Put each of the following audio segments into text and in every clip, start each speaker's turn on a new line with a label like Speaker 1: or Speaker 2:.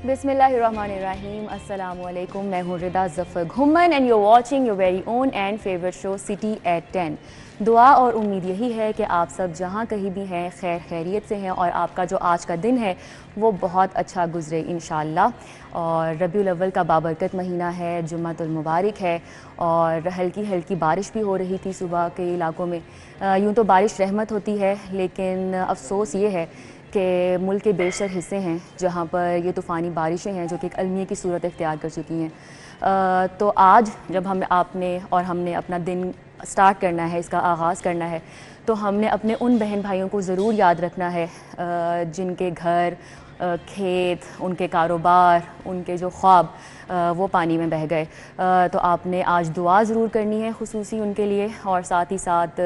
Speaker 1: बिस्मिल्लाहिर्रहमानिर्रहीम, अस्सलामुअलैकुम। मैं हूँ Rida Zafar Ghumman and you watching your very own and favourite show City at 10। दुआ और उम्मीद यही है कि आप सब जहाँ कहीं भी हैं खैर खैरियत से हैं और आपका जो आज का दिन है वो बहुत अच्छा गुजरे इंशाअल्लाह। और रबीउल अव्वल का बाबरकत महीना है, जुम्मतुल मुबारक है और हल्की हल्की बारिश भी हो रही थी सुबह के इलाकों में। यूँ तो बारिश रहमत होती है, लेकिन अफसोस ये है कि मुल्क के बेशतर हिस्से हैं जहाँ पर ये तूफ़ानी बारिशें हैं जो कि एक अलमिया की सूरत इख्तियार कर चुकी हैं। तो आज जब हमने अपना दिन स्टार्ट करना है, इसका आगाज़ करना है, तो हमने अपने उन बहन भाइयों को ज़रूर याद रखना है जिनके घर, खेत, उनके कारोबार, उनके जो ख्वाब वो पानी में बह गए। तो आपने आज दुआ ज़रूर करनी है खुसूसी उनके लिए, और साथ ही साथ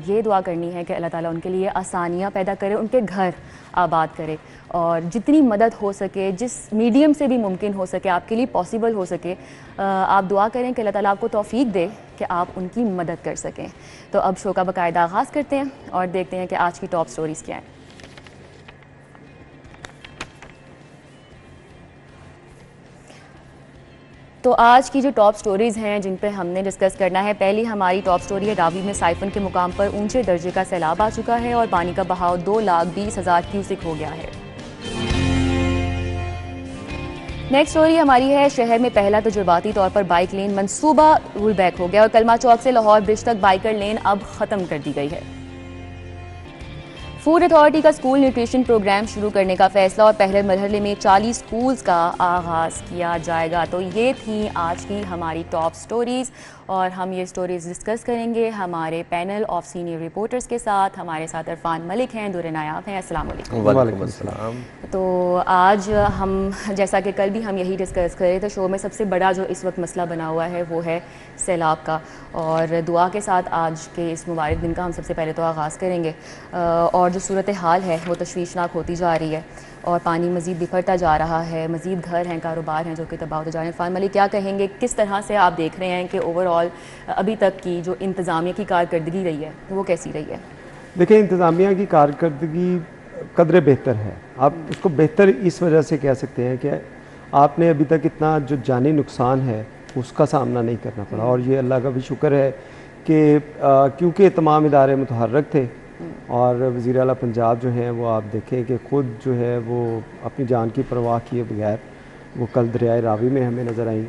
Speaker 1: ये दुआ करनी है कि अल्लाह ताला उनके लिए आसानियाँ पैदा करे, उनके घर आबाद करे, और जितनी मदद हो सके, जिस मीडियम से भी मुमकिन हो सके, आपके लिए पॉसिबल हो सके, आप दुआ करें कि अल्लाह ताला आपको तौफीक दे कि आप उनकी मदद कर सकें। तो अब शो का बाकायदा आगाज़ करते हैं और देखते हैं कि आज की टॉप स्टोरीज़ क्या हैं। तो आज की जो टॉप स्टोरीज़ हैं जिन पे हमने डिस्कस करना है, पहली हमारी टॉप स्टोरी है रावी में साइफन के मुकाम पर ऊंचे दर्जे का सैलाब आ चुका है और पानी का बहाव 2,20,000 क्यूसिक हो गया है। नेक्स्ट स्टोरी हमारी है शहर में पहला तजुर्बाती तौर पर बाइक लेन मंसूबा रूल बैक हो गया और कलमा चौक से लाहौर ब्रिज तक बाइकर लेन अब ख़त्म कर दी गई है। फूड अथॉरिटी का स्कूल न्यूट्रिशन प्रोग्राम शुरू करने का फैसला और पहले मरहले में 40 स्कूल्स का आगाज़ किया जाएगा। तो ये थी आज की हमारी टॉप स्टोरीज़ और हम ये स्टोरीज़ डिस्कस करेंगे हमारे पैनल ऑफ सीनियर रिपोर्टर्स के साथ। हमारे साथ इरफान मलिक हैं, दुर नायाब हैं। अस्सलाम वालेकुम।
Speaker 2: वालेकुम अस्सलाम।
Speaker 1: तो आज हम, जैसा कि कल भी हम यही डिस्कस कर रहे थे शो में, सबसे बड़ा जो इस वक्त मसला बना हुआ है वो है सैलाब का, और दुआ के साथ आज के इस मुबारक दिन का हम सबसे पहले तो आगाज़ करेंगे। और जो सूरत हाल है वो तशवीशनाक होती जा रही है और पानी मज़ीद बिखरता जा रहा है, मज़ीद घर हैं, कारोबार हैं जो कि तबाह होते जा रहे हैं। इरफान मलिक, क्या कहेंगे, किस तरह से आप देख रहे हैं कि ओवरऑल अभी तक की जो इंतज़ामिया की कारकर्दगी रही है वो कैसी रही है?
Speaker 2: देखिए, इंतज़ामिया की कारकर्दगी कदरे बेहतर है। आप उसको बेहतर इस वजह से कह सकते हैं कि आपने अभी तक इतना जो जानी नुकसान है उसका सामना नहीं करना पड़ा, और ये अल्लाह का भी शुक्र है कि क्योंकि तमाम इदारे मुतहर्रक थे और वज़ीर आला पंजाब जो हैं वो आप देखें कि ख़ुद जो है वो अपनी जान की परवाह किए बगैर वो कल दरियाए रावी में हमें नज़र आई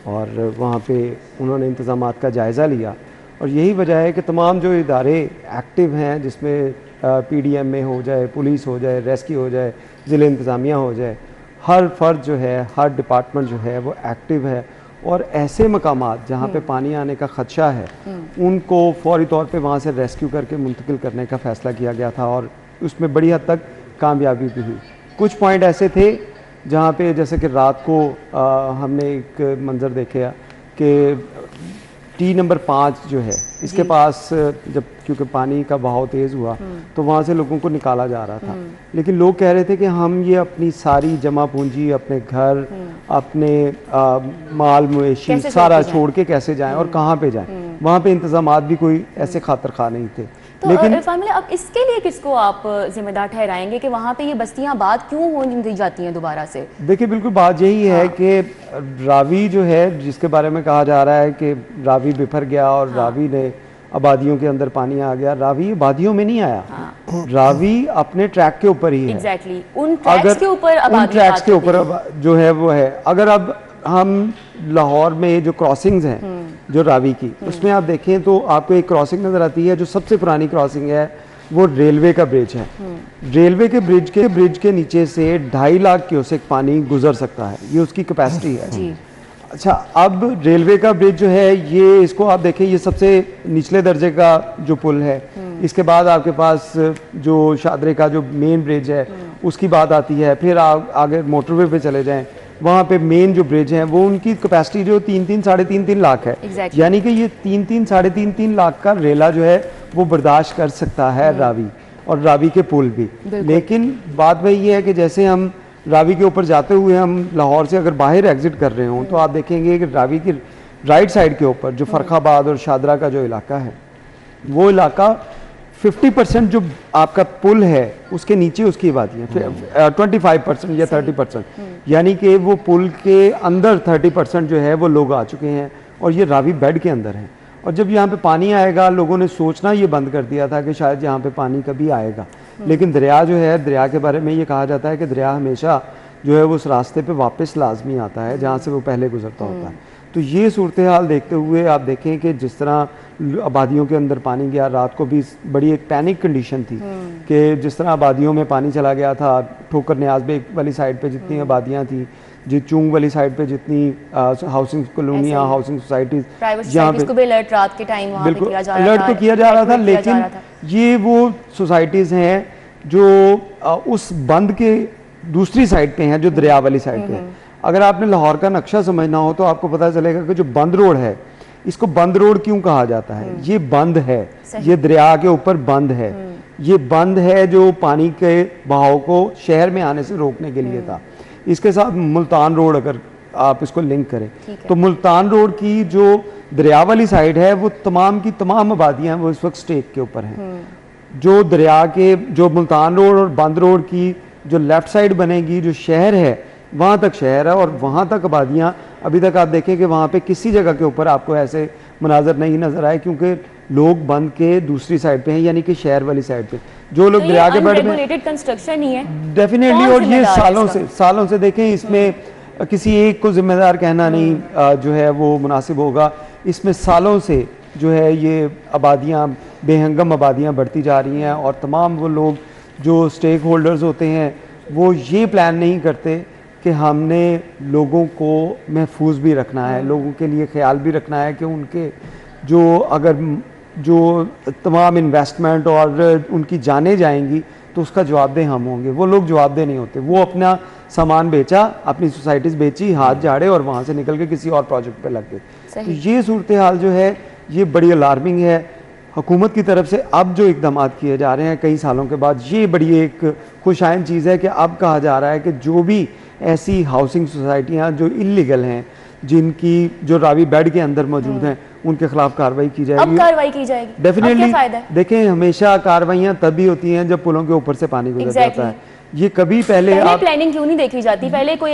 Speaker 2: और वहाँ पे उन्होंने इंतज़ामात का जायज़ा लिया। और यही वजह है कि तमाम जो इदारे एक्टिव हैं, जिसमें PDM में हो जाए, पुलिस हो जाए, रेस्क्यू हो जाए, ज़िले इंतज़ामिया हो जाए, हर फ़र्द जो है, हर डिपार्टमेंट जो है वो एक्टिव है। और ऐसे मकामात जहाँ पे पानी आने का ख़दशा है उनको फ़ौरी तौर पे वहाँ से रेस्क्यू करके मुंतकिल करने का फ़ैसला किया गया था और उसमें बड़ी हद तक कामयाबी भी हुई। कुछ पॉइंट ऐसे थे जहाँ पे, जैसे कि रात को हमने एक मंज़र देखे कि T नंबर 5 जो है इसके पास जब क्योंकि पानी का बहाव तेज़ हुआ तो वहाँ से लोगों को निकाला जा रहा था, लेकिन लोग कह रहे थे कि हम ये अपनी सारी जमा पूंजी, अपने घर, अपने माल मवेशी सारा छोड़ के कैसे जाएं और कहाँ पे जाएं। वहाँ पे इंतजामात भी कोई ऐसे खातर खा नहीं थे।
Speaker 1: तो लेकिन अब इसके लिए किसको आप जिम्मेदार ठहराएंगे कि वहाँ पे ये बस्तियाँ आबाद क्यों हो दी जाती हैं दोबारा से?
Speaker 2: देखिए, बिल्कुल बात यही है कि रावी जो है, जिसके बारे में कहा जा रहा है कि रावी बिफर गया और रावी ने आबादियों के अंदर पानी आ गया, रावी आबादियों में नहीं आया। रावी अपने ट्रैक के ऊपर ही है।
Speaker 1: एग्जैक्टली, उन ट्रैक्स के ऊपर
Speaker 2: जो है वो है। अगर अब हम लाहौर में जो क्रॉसिंग्स हैं जो रावी की, उसमें आप देखें तो आपको एक क्रॉसिंग नज़र आती है जो सबसे पुरानी क्रॉसिंग है, वो रेलवे का ब्रिज है। रेलवे के ब्रिज के नीचे से 2.5 लाख क्यूसेक पानी गुजर सकता है, ये उसकी कैपेसिटी है। अच्छा, अब रेलवे का ब्रिज जो है ये, इसको आप देखें, ये सबसे निचले दर्जे का जो पुल है। इसके बाद आपके पास जो शादरे का जो मेन ब्रिज है उसकी बात आती है। फिर आप आगे मोटरवे पे चले जाएं, वहाँ पे मेन जो ब्रिज हैं वो उनकी कैपेसिटी जो 3-3 साढ़े 3-3 लाख है। यानी कि ये 3-3 साढ़े 3-3 लाख का रेला जो है वो बर्दाश्त कर सकता है रावी, और रावी के पुल भी। लेकिन बात वही है कि जैसे हम रावी के ऊपर जाते हुए हम लाहौर से अगर बाहर एग्जिट कर रहे हों तो आप देखेंगे कि रावी की राइट साइड के ऊपर जो फरखाबाद और शादरा का जो इलाका है, वो इलाका 50% जो आपका पुल है उसके नीचे उसकी आबादियाँ, 25% या 30%, यानी कि वो पुल के अंदर 30% जो है वो लोग आ चुके हैं और ये रावी बेड के अंदर हैं। और जब यहाँ पे पानी आएगा, लोगों ने सोचना ये बंद कर दिया था कि शायद यहाँ पे पानी कभी आएगा, लेकिन दरिया जो है, दरिया के बारे में ये कहा जाता है कि दरिया हमेशा जो है वो उस रास्ते पे वापस लाजमी आता है जहाँ से वो पहले गुजरता होता है। तो ये सूरत हाल देखते हुए आप देखें कि जिस तरह आबादियों के अंदर पानी गया, रात को भी बड़ी एक पैनिक कंडीशन थी कि जिस तरह आबादियों में पानी चला गया था, ठोकर न्याज बेग वाली साइड पे जितनी आबादियाँ थी, जी चुंग वाली साइड पे जितनी हाउसिंग कॉलोनियाँ, हाउसिंग सोसाइटीज़,
Speaker 1: जहाँ पे भी अलर्ट रात के टाइम वहाँ पे किया जा रहा था,
Speaker 2: अलर्ट तो किया जा रहा था, लेकिन ये वो सोसाइटीज़ हैं जो उस बंद के दूसरी साइड पे हैं, जो दरिया वाली साइड पे है। अगर आपने लाहौर का नक्शा समझना हो तो आपको पता चलेगा कि जो बंद रोड है, इसको बंद रोड क्यों कहा जाता है? ये बंद है, ये दरिया के ऊपर बंद है, ये बंद है जो पानी के बहाव को शहर में आने से रोकने के लिए था। इसके साथ मुल्तान रोड अगर आप इसको लिंक करें तो मुल्तान रोड की जो दरिया वाली साइड है वो तमाम की तमाम आबादियां वो इस वक्त स्टेक के ऊपर हैं। जो दरिया के जो मुल्तान रोड और बंद रोड की जो लेफ्ट साइड बनेगी, जो शहर है, वहाँ तक शहर है और वहाँ तक आबादियाँ, अभी तक आप देखें कि वहाँ पे किसी जगह के ऊपर आपको ऐसे मनाजर नहीं नजर आए, क्योंकि लोग बंद के दूसरी साइड पे हैं, यानी कि शहर वाली साइड पे। जो लोग दरिया के बेड में
Speaker 1: कंस्ट्रक्शन ही है
Speaker 2: डेफिनेटली, और ये सालों से देखें, इसमें किसी एक को जिम्मेदार कहना नहीं जो है वो मुनासिब होगा। इसमें सालों से जो है ये आबादियाँ, बेहंगम आबादियाँ बढ़ती जा रही हैं और तमाम वो लोग जो स्टेक होल्डर्स होते हैं वो ये प्लान नहीं करते कि हमने लोगों को महफूज भी रखना है, लोगों के लिए ख्याल भी रखना है कि उनके जो अगर जो तमाम इन्वेस्टमेंट और उनकी जाने जाएंगी तो उसका जवाबदेह हम होंगे। वो लोग जवाबदेह नहीं होते, वो अपना सामान बेचा, अपनी सोसाइटीज़ बेची, हाथ झाड़े और वहाँ से निकल के किसी और प्रोजेक्ट पे लग गए। तो ये सूरत हाल जो है ये बड़ी अलार्मिंग है। हुकूमत की तरफ से अब जो इकदाम किए जा रहे हैं कई सालों के बाद, ये बड़ी एक खुशाइन चीज़ है कि अब कहा जा रहा है कि जो भी ऐसी हाउसिंग सोसाइटियाँ जो इलीगल हैं, जिनकी जो रावी बेड के अंदर मौजूद हैं, उनके खिलाफ कार्रवाई की जाएगी।
Speaker 1: अब कार्रवाई की जाएगी
Speaker 2: डेफिनेटली। देखें, हमेशा कार्रवाइयाँ तभी होती हैं जब पुलों के ऊपर से पानी गुजर जाता है। ये कभी पहले आप
Speaker 1: प्लानिंग क्यों नहीं देखी जाती? पहले कोई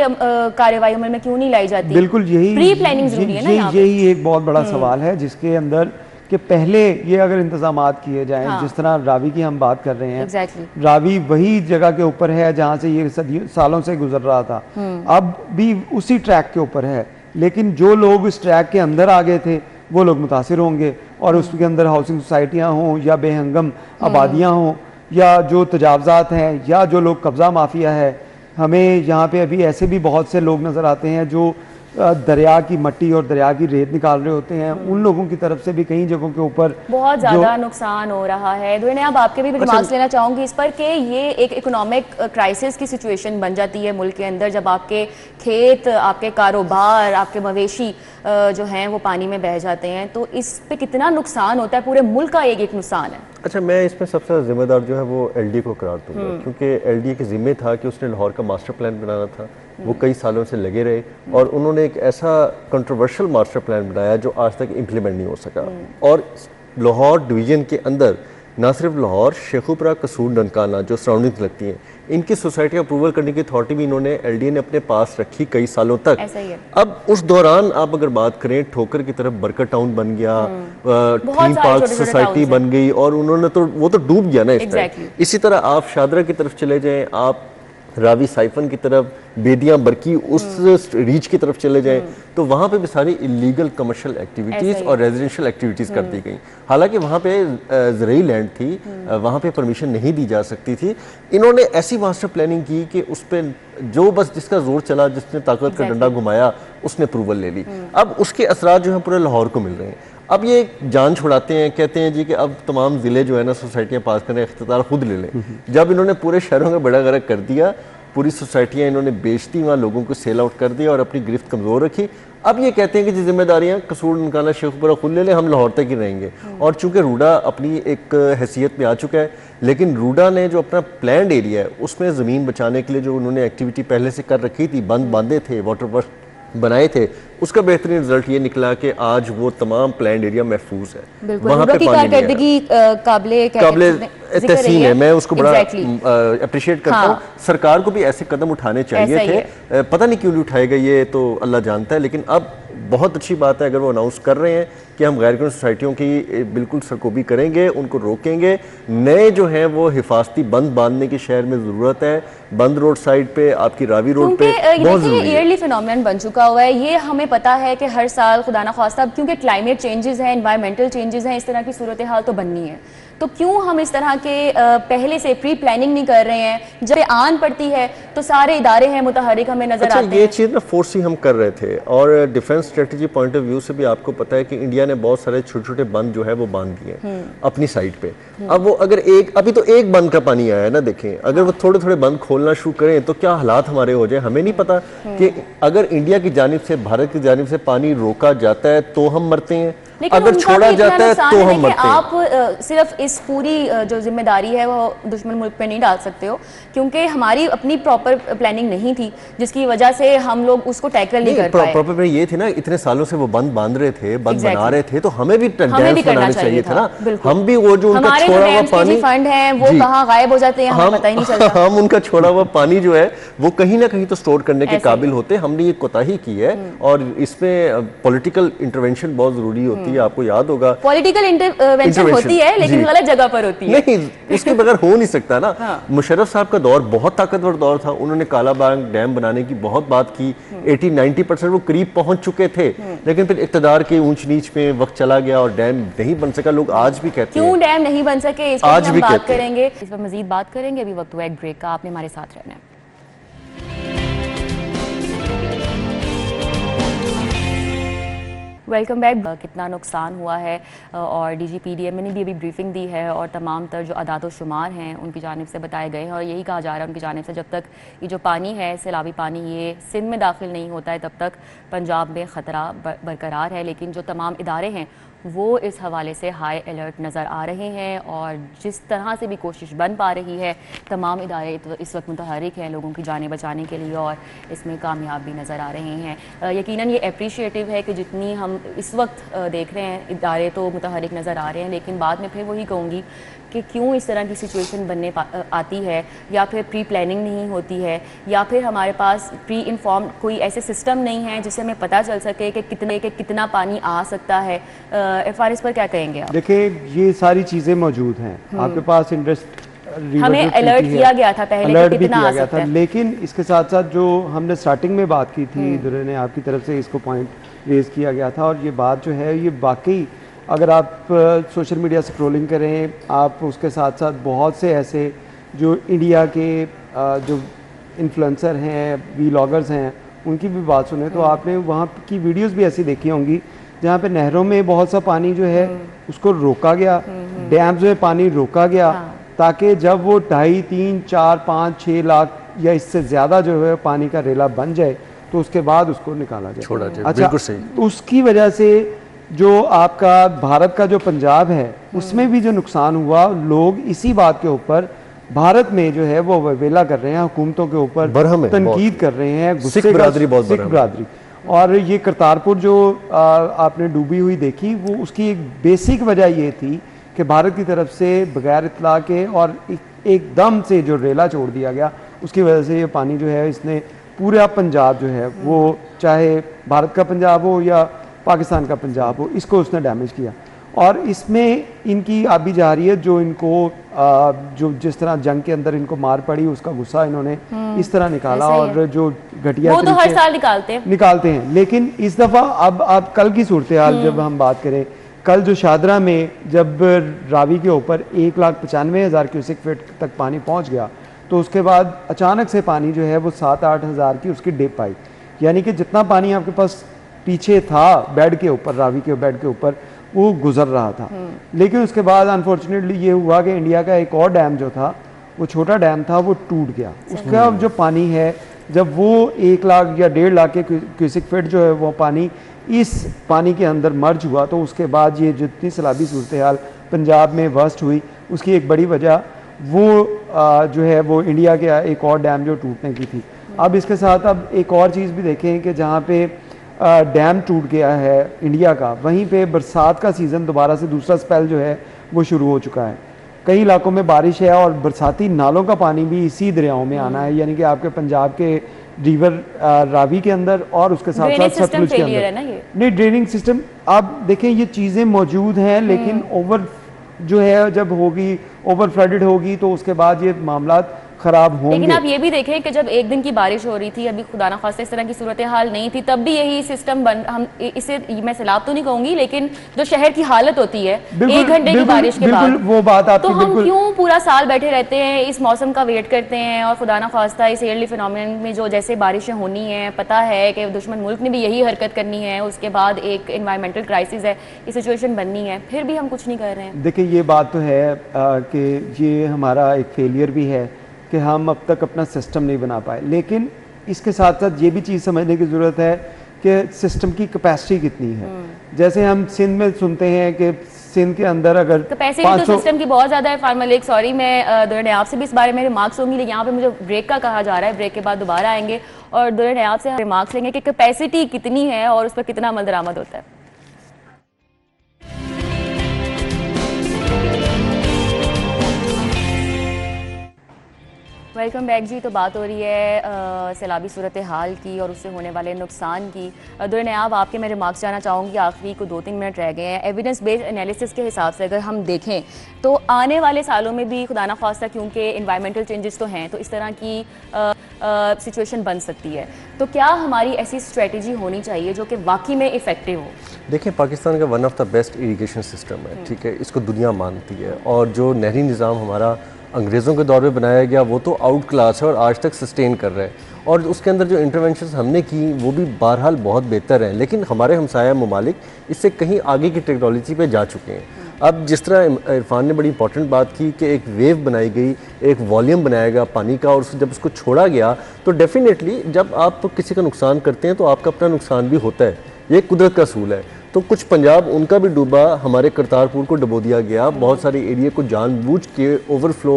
Speaker 1: कार्रवाई अमल में क्यों नहीं लाई जाती?
Speaker 2: बिल्कुल, यही
Speaker 1: प्री प्लानिंग जरूरी है ना यहाँ पे।
Speaker 2: यही एक बहुत बड़ा सवाल है जिसके अंदर कि पहले ये अगर इंतजामात किए जाएं, जिस तरह रावी की हम बात कर रहे हैं, रावी वही जगह के ऊपर है जहाँ से ये सालों से गुजर रहा था, अब भी उसी ट्रैक के ऊपर है, लेकिन जो लोग इस ट्रैक के अंदर आ गए थे वो लोग मुतासिर होंगे और उसके अंदर हाउसिंग सोसाइटियाँ हों या बेहंगम आबादियाँ हों या जो तजावज़ात हैं या जो लोग कब्ज़ा माफिया है। हमें यहाँ पे अभी ऐसे भी बहुत से लोग नज़र आते हैं जो दरिया की मट्टी और दरिया की रेत निकाल रहे होते हैं। उन लोगों की तरफ से भी कई जगहों के ऊपर
Speaker 1: बहुत ज़्यादा नुकसान हो रहा है। दुआ अब आपके भी रिमार्क्स लेना चाहूँगी इस पर कि ये एक इकोनॉमिक क्राइसिस की सिचुएशन बन जाती है मुल्क के अंदर जब आपके खेत, आपके कारोबार, आपके मवेशी जो हैं वो पानी में बह जाते हैं, तो इस पे कितना नुकसान होता है? पूरे मुल्क का एक नुकसान है।
Speaker 3: अच्छा, मैं इसमें सबसे ज़्यादा जिम्मेदार जो है वो एलडी को करार दूंगा, क्योंकि एलडी के जिम्मे था कि उसने लाहौर का मास्टर प्लान बनाना था। वो कई सालों से लगे रहे और उन्होंने एक ऐसा कंट्रोवर्शियल मास्टर प्लान बनाया जो आज तक इम्प्लीमेंट नहीं हो सका। और लाहौर डिवीज़न के अंदर ना सिर्फ लाहौर, शेखुपुरा, कसूर, ननकाना जो सराउंडिंग्स लगती हैं, इनकी सोसाइटी अप्रूवल करने की अथॉरिटी भी इन्होंने एलडीए ने अपने पास रखी कई सालों तक।
Speaker 1: ऐसा ही है।
Speaker 3: अब उस दौरान आप अगर बात करें, ठोकर की तरफ बरकर टाउन बन गया, थीम पार्क सोसाइटी बन गई और उन्होंने तो वो तो डूब गया ना इस तरह। इसी तरह आप शादरा की तरफ चले जाएं, आप रावी साइफन की तरफ, बेदियां बरकी उस रीच की तरफ चले जाएं, तो वहाँ पे भी सारी इलीगल कमर्शियल एक्टिविटीज़ और रेजिडेंशियल एक्टिविटीज़ कर दी गई। हालांकि वहाँ पे ज़रूरी लैंड थी, वहाँ पे परमिशन नहीं दी जा सकती थी। इन्होंने ऐसी मास्टर प्लानिंग की कि उस पर जो बस जिसका जोर चला, जिसने ताकत का डंडा घुमाया, उसने अप्रूवल ले ली। अब उसके असरात जो हैं पूरे लाहौर को मिल रहे हैं। अब ये जान छुड़ाते हैं, कहते हैं जी कि अब तमाम ज़िले जो है ना सोसाइटियाँ पास करें, इख्तियार खुद ले लें। जब इन्होंने पूरे शहरों में बड़ा गर्क कर दिया, पूरी सोसाइटियाँ इन्होंने बेच दी, वहाँ लोगों को सेल आउट कर दिया और अपनी गिरफ्त कमज़ोर रखी। अब ये कहते हैं कि जी जिम्मेदारियाँ कसूर, ननकाना, शेखुपुरा खुद ले लें, हम लाहौर तक ही रहेंगे। और चूँकि रूडा अपनी एक हैसियत में आ चुका है, लेकिन रूडा ने जो अपना प्लान्ड एरिया है उसमें ज़मीन बचाने के लिए जो उन्होंने एक्टिविटी पहले से कर रखी थी, बंद बांधे थे, वाटर वर्क बनाए थे, उसका बेहतरीन रिजल्ट ये निकला कि आज वो तमाम प्लान्ड एरिया महफूज है, वहाँ पे पानी नहीं है। काबिले तहसीन है, मैं उसको बड़ा अप्रिशिएट करता हूँ। सरकार को भी ऐसे कदम उठाने चाहिए थे, पता नहीं क्यों नहीं उठाए गए, ये तो अल्लाह जानता है। लेकिन अब बहुत अच्छी बात है अगर वो अनाउंस कर रहे हैं कि हम गैर कानूनी सोसाइटियों की बिल्कुल सरकोबी करेंगे, उनको रोकेंगे। नए जो हैं वो हिफाजती बंद बांधने की शहर में ज़रूरत है, बंद रोड साइड पे, आपकी रावी रोड पे बहुत ज़रूरी है।
Speaker 1: ईयरली फिनोमेनन बन चुका हुआ है ये, हमें पता है कि हर साल खुदा ना ख्वास्ता, क्योंकि क्लाइमेट चेंजेस हैं, एनवायरमेंटल चेंजेस हैं, इस तरह की सूरत हाल तो बननी है। तो क्यों हम इस तरह के पहले से प्री प्लानिंग नहीं कर रहे हैं? जब आन पड़ती है तो सारे इदारे हैं मुतहरिक हमें नजर आते हैं।
Speaker 3: ये चीज़ ना फोर्स ही हम कर रहे थे, और defence strategy point of view से भी आपको पता है कि इंडिया ने बहुत सारे छोटे छोटे बंद जो है वो बांध दिए अपनी साइड पे। अब वो अगर अभी तो एक बंद का पानी आया है ना, देखें अगर वो थोड़े थोड़े बंद खोलना शुरू करें तो क्या हालात हमारे हो जाए, हमें नहीं पता कि अगर इंडिया की जानिब से, भारत की जानिब से पानी रोका जाता है तो हम मरते हैं, अगर छोड़ा जाता है तो हम मरते हैं।
Speaker 1: आप सिर्फ इस पूरी जो जिम्मेदारी है वो दुश्मन मुल्क पे नहीं डाल सकते हो, क्योंकि हमारी अपनी प्रॉपर प्लानिंग नहीं थी जिसकी वजह से हम लोग उसको टैकल नहीं कर पाए।
Speaker 3: प्रॉपर प्लानिंग ये थी ना, इतने सालों से वो बंद बांध रहे थे, बंद बना रहे थे, तो हमें भी डैम्स बनाने चाहिए था ना। हम भी वो जो उनका छोड़ा हुआ पानी
Speaker 1: फंड है वो कहाँ गायब हो जाते हैं हमें पता ही नहीं चलता।
Speaker 3: हम उनका छोड़ा हुआ पानी जो है वो कहीं ना कहीं तो स्टोर करने के काबिल होते, हमने ये कोताही की है। और इसमें पॉलिटिकल इंटरवेंशन बहुत जरूरी होती है, आपको याद होगा
Speaker 1: पॉलिटिकल इंटरवेंशन होती है लेकिन गलत जगह पर होती है।
Speaker 3: नहीं, उसके बगैर हो नहीं सकता ना। मुशर्रफ साहब का दौर बहुत ताकतवर दौर था, उन्होंने कालाबाग डैम बनाने की बहुत बात की, 80-90% वो करीब पहुंच चुके थे, लेकिन फिर इक़्तिदार के ऊंच नीच में वक्त चला गया और डैम नहीं बन सका। लोग आज भी कहते हैं
Speaker 1: क्यों डैम नहीं बन सके, इस पर हम बात करेंगे, इस पर मजीद बात करेंगे। अभी वक्त हुआ एक ब्रेक का, आपने हमारे साथ रहना है। Welcome back. कितना नुकसान हुआ है और DGPDM ने भी अभी ब्रीफिंग दी है और तमाम तर जो अदाद शुमार हैं उनकी जानिब से बताए गए हैं और यही कहा जा रहा है उनकी जानिब से जब तक ये जो पानी है, सैलाबी पानी, ये सिंध में दाखिल नहीं होता है तब तक पंजाब में ख़तरा बरकरार है। लेकिन जो तमाम इदारे हैं वो इस हवाले से हाई अलर्ट नज़र आ रहे हैं और जिस तरह से भी कोशिश बन पा रही है तमाम इदारे इस वक्त मुतहरिक हैं लोगों की जानें बचाने के लिए और इसमें कामयाब भी नज़र आ रहे हैं। यकीनन ये अप्रिशिएटिव है कि जितनी हम इस वक्त देख रहे हैं इदारे तो मुतहरिक नज़र आ रहे हैं, लेकिन बाद में फिर वही कहूँगी कि क्यों इस तरह की सिचुएशन बनने आती है, या फिर प्री प्लानिंग नहीं होती है, या फिर हमारे पास प्री इन्फॉर्म कोई ऐसे सिस्टम नहीं है जिससे हमें पता चल सके कि कितना पानी आ सकता है। इस पर क्या कहेंगे आप?
Speaker 2: देखिए ये सारी चीज़ें मौजूद हैं, आपके पास
Speaker 1: हमें अलर्ट किया गया था पहले
Speaker 2: अलर्ट भी किया गया था, लेकिन इसके साथ साथ जो हमने स्टार्टिंग में बात की थी, दुर्रे ने आपकी तरफ से इसको पॉइंट रेज किया गया था और ये बात जो है ये वाकई अगर आप सोशल मीडिया स्क्रॉलिंग करें, आप उसके साथ साथ बहुत से ऐसे जो इंडिया के जो इन्फ्लुएंसर हैं, वीलॉगर्स हैं, उनकी भी बात सुने तो आपने वहाँ की वीडियोस भी ऐसी देखी होंगी जहाँ पे नहरों में बहुत सा पानी जो है उसको रोका गया, डैम्स में पानी रोका गया ताकि जब वो 2.5, 3, 4, 5, 6 लाख या इससे ज़्यादा जो है पानी का रेला बन जाए तो उसके बाद उसको निकाला जाए,
Speaker 3: छोड़ा जाए।
Speaker 2: अच्छा,
Speaker 3: बिल्कुल सही।
Speaker 2: उसकी वजह से जो आपका भारत का जो पंजाब है उसमें भी जो नुकसान हुआ, लोग इसी बात के ऊपर भारत में जो है वो वेला कर रहे हैं, हुकूमतों के ऊपर तनकीद कर रहे हैं,
Speaker 3: सिख बिरादरी बहुत
Speaker 2: सिख बिरादरी। और ये करतारपुर जो आपने डूबी हुई देखी, वो उसकी एक बेसिक वजह ये थी कि भारत की तरफ से बगैर इतला के और एकदम से जो रेला छोड़ दिया गया, उसकी वजह से ये पानी जो है इसने पूरा पंजाब जो है वो चाहे भारत का पंजाब हो या पाकिस्तान का पंजाब हो, इसको उसने डैमेज किया। और इसमें इनकी आबी जहारियत जो इनको जो जिस तरह जंग के अंदर इनको मार पड़ी उसका गुस्सा इन्होंने इस तरह निकाला और जो घटिया
Speaker 1: वो तो हर साल निकालते हैं,
Speaker 2: लेकिन इस दफ़ा अब कल की सूरत हाल जब हम बात करें, कल जो शादरा में जब रावी के ऊपर 1,95,000 क्यूसेक फीट तक पानी पहुंच गया तो उसके बाद अचानक से पानी जो है वो 7-8 हज़ार की उसकी डिप आई, यानी कि जितना पानी आपके पास पीछे था बेड के ऊपर, रावी के बेड के ऊपर, वो गुजर रहा था। लेकिन उसके बाद अनफॉर्चुनेटली ये हुआ कि इंडिया का एक और डैम जो था, वो छोटा डैम था, वो टूट गया। उसका जो पानी है, जब वो 1 लाख या 1.5 लाख के क्यूसेक फीट जो है वो पानी इस पानी के अंदर मर्ज हुआ, तो उसके बाद ये जितनी सैलाबी सूरत हाल पंजाब में वर्स्ट हुई, उसकी एक बड़ी वजह वो जो है वो इंडिया के एक और डैम जो टूटने की थी। अब इसके साथ अब एक और चीज़ भी देखें कि जहाँ पे डैम टूट गया है इंडिया का, वहीं पे बरसात का सीज़न दोबारा से दूसरा स्पेल जो है वो शुरू हो चुका है। कई इलाकों में बारिश है और बरसाती नालों का पानी भी इसी दरियाओं में आना है, यानी कि आपके पंजाब के रिवर रावी के अंदर और उसके साथ साथ सतलुज के अंदर। नहीं, ड्रेनिंग सिस्टम आप देखें ये चीज़ें मौजूद हैं, लेकिन ओवर जो है जब होगी, ओवर फ्लडेड होगी तो उसके बाद ये मामला खराब होंगे।
Speaker 1: लेकिन आप ये भी देखें कि जब एक दिन की बारिश हो रही थी, अभी खुदा ना खास्ता इस तरह की सूरत हाल नहीं थी, तब भी यही सिस्टम हम इसे मैं सैलाब तो नहीं कहूंगी, लेकिन जो शहर की हालत होती है 1 घंटे की बारिश के बाद,
Speaker 2: वो बात आपकी
Speaker 1: तो हम क्यों पूरा साल बैठे रहते हैं, इस मौसम का वेट करते हैं और खुदा ना खास्ता इस ईयरली फिनोमेनन में जो जैसे बारिशें होनी है, पता है कि दुश्मन मुल्क ने भी यही हरकत करनी है, उसके बाद एक एनवायरमेंटल क्राइसिस है, ये सिचुएशन बननी है, फिर भी हम कुछ नहीं कर रहे हैं।
Speaker 2: देखिए ये बात तो है कि ये हमारा एक फेलियर भी है कि हम अब तक अपना सिस्टम नहीं बना पाए, लेकिन इसके साथ साथ ये भी चीज़ समझने की ज़रूरत है कि सिस्टम की कैपेसिटी कितनी है। जैसे हम सिंध में सुनते हैं कि सिंध के अंदर अगर
Speaker 1: कैपेसिटी तो सिस्टम की बहुत ज़्यादा है। फार्मर लेक, सॉरी मैं दुर्न आपसे भी इस बारे में रिमार्क्स होंगी, लेकिन यहाँ पे मुझे ब्रेक का कहा जा रहा है, ब्रेक के बाद दोबारा आएंगे और दुर्न आपसे रिमार्क्स लेंगे कि कैपेसिटी कितनी है और उस पर कितना अमल दरामद होता है। वेलकम बैक जी। तो बात हो रही है सैलाबी सूरत हाल की और उससे होने वाले नुकसान की। दुर्न नायाब, आपके मैं रिमार्क्स जाना चाहूँगी, आखिरी को 2-3 मिनट रह गए हैं। एविडेंस बेस्ड एनालिसिस के हिसाब से अगर हम देखें तो आने वाले सालों में भी खुदा ना खास्ता क्योंकि इन्वायरमेंटल चेंजेस तो हैं, तो इस तरह की सिचुएशन बन सकती है, तो क्या हमारी ऐसी स्ट्रेटजी होनी चाहिए जो कि वाकई में इफेक्टिव हो?
Speaker 3: देखिए, पाकिस्तान का one of the best irrigation system है, ठीक है, इसको दुनिया मानती है, और जो नहरी निज़ाम हमारा अंग्रेज़ों के दौर में बनाया गया वो तो आउट क्लास है और आज तक सस्टेन कर रहे हैं, और उसके अंदर जो इंटरवेंशंस हमने की वो भी बहरहाल बहुत बेहतर हैं, लेकिन हमारे हमसाया ममालिक इससे कहीं आगे की टेक्नोलॉजी पे जा चुके हैं। अब जिस तरह इरफान ने बड़ी इंपॉर्टेंट बात की कि एक वेव बनाई गई, एक वॉल्यूम बनाया गया पानी का, और जब उसको छोड़ा गया तो डेफिनेटली जब आप किसी का नुकसान करते हैं तो आपका अपना नुकसान भी होता है, ये कुदरत का असूल है। तो कुछ पंजाब उनका भी डूबा, हमारे करतारपुर को डुबो दिया गया, बहुत सारे एरिया को जानबूझ के ओवरफ्लो,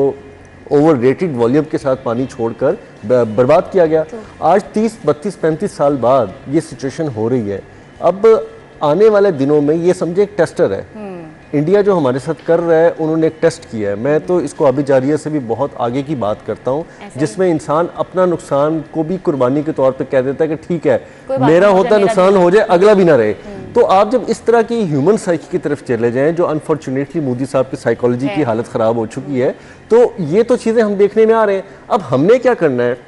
Speaker 3: ओवर रेटेड वॉल्यूम के साथ पानी छोड़कर बर्बाद किया गया। आज 30, 32, 35 साल बाद ये सिचुएशन हो रही है। अब आने वाले दिनों में ये समझे एक टेस्टर है, इंडिया जो हमारे साथ कर रहा है, उन्होंने एक टेस्ट किया है। मैं तो इसको अभी जारिया से भी बहुत आगे की बात करता हूँ, जिसमें इंसान अपना नुकसान को भी कुर्बानी के तौर पे कह देता है कि ठीक है मेरा होता नुकसान हो जाए, अगला भी ना रहे। तो आप जब इस तरह की ह्यूमन साइकी की तरफ चले जाएं, जो अनफॉर्चुनेटली मोदी साहब की साइकोलॉजी की हालत ख़राब हो चुकी है, तो ये तो चीज़ें हम देखने में आ रहे हैं। अब हमने क्या करना है,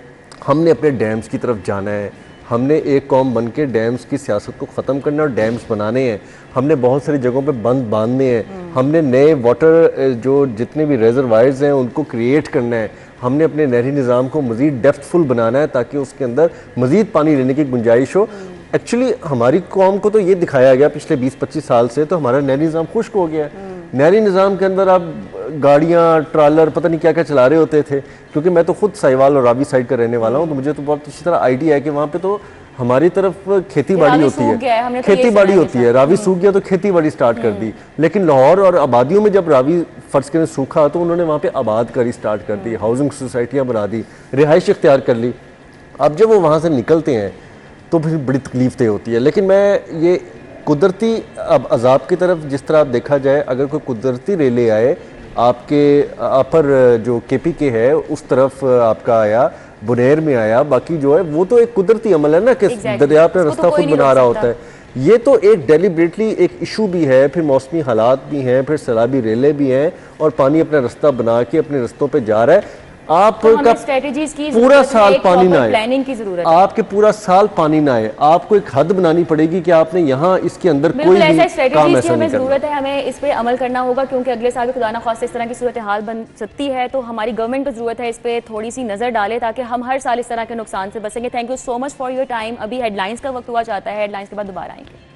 Speaker 3: हमने अपने डैम्स की तरफ जाना है, हमने एक कौम बन के डैम्स की सियासत को ख़त्म करना और डैम्स बनाने हैं, हमने बहुत सारी जगहों पे बंद बांधने हैं, हमने नए वाटर जो जितने भी रिजर्वायर्स हैं उनको क्रिएट करना है, हमने अपने नहरी निज़ाम को मज़ीद डेप्थफुल बनाना है ताकि उसके अंदर मज़ीद पानी लेने की गुंजाइश हो। एक्चुअली हमारी कौम को तो ये दिखाया गया पिछले 20-25 साल से, तो हमारा नहरी निज़ाम खुश्क हो गया है। नहरी निज़ाम के अंदर आप गाड़ियाँ, ट्रालर, पता नहीं क्या क्या चला रहे होते थे, क्योंकि मैं तो खुद साहिवाल और रावी साइड का रहने वाला हूँ, तो मुझे तो बहुत अच्छी तरह आइडिया है कि वहाँ पे तो हमारी तरफ खेती बाड़ी होती है, खेती बाड़ी होती है। रावी सूख गया तो खेती बाड़ी स्टार्ट कर दी, लेकिन लाहौर और आबादियों में जब रावी फर्ज के सूखा तो उन्होंने वहाँ पे आबाद करी स्टार्ट कर दी, हाउसिंग सोसाइटियाँ बना दी, रिहाइश इख्तियार कर ली। अब जब वो वहाँ से निकलते हैं तो फिर बड़ी तकलीफ होती है। लेकिन मैं ये कुदरती अब अजाब की तरफ जिस तरह आप देखा जाए, अगर कोई कुदरती रेले आए आपके अपर जो KPK है उस तरफ आपका आया, बुनेर में आया, बाकी जो है वो तो एक कुदरती अमल है ना कि दरिया अपना रास्ता खुद बना रहा होता है। ये तो एक डेलिब्रेटली एक इशू भी है, फिर मौसमी हालात भी हैं, फिर सैलाबी रेले भी हैं, और पानी अपना रास्ता बना के अपने रास्तों पे जा रहा है। आपका
Speaker 1: स्ट्रेटजीज की
Speaker 3: पूरा साल पानी ना आए,
Speaker 1: प्लानिंग की जरूरत है,
Speaker 3: आपके पूरा साल पानी ना आए, आपको एक हद बनानी पड़ेगी कि आपने यहाँ इसके अंदर कोई भी काम ऐसा
Speaker 1: हमें जरूरत है, हमें इस पे अमल करना होगा, क्योंकि अगले साल खुदा ना खास्ता इस तरह की सूरत हाल बन सकती है। तो हमारी गवर्नमेंट को जरूरत है इस पे थोड़ी सी नजर डाले ताकि हम हर साल इस तरह के नुकसान से बचेंगे। Thank you so much for your time. अभी हेडलाइंस का वक्त हुआ चाहता है, हेडलाइंस के बाद दोबारा आएंगे।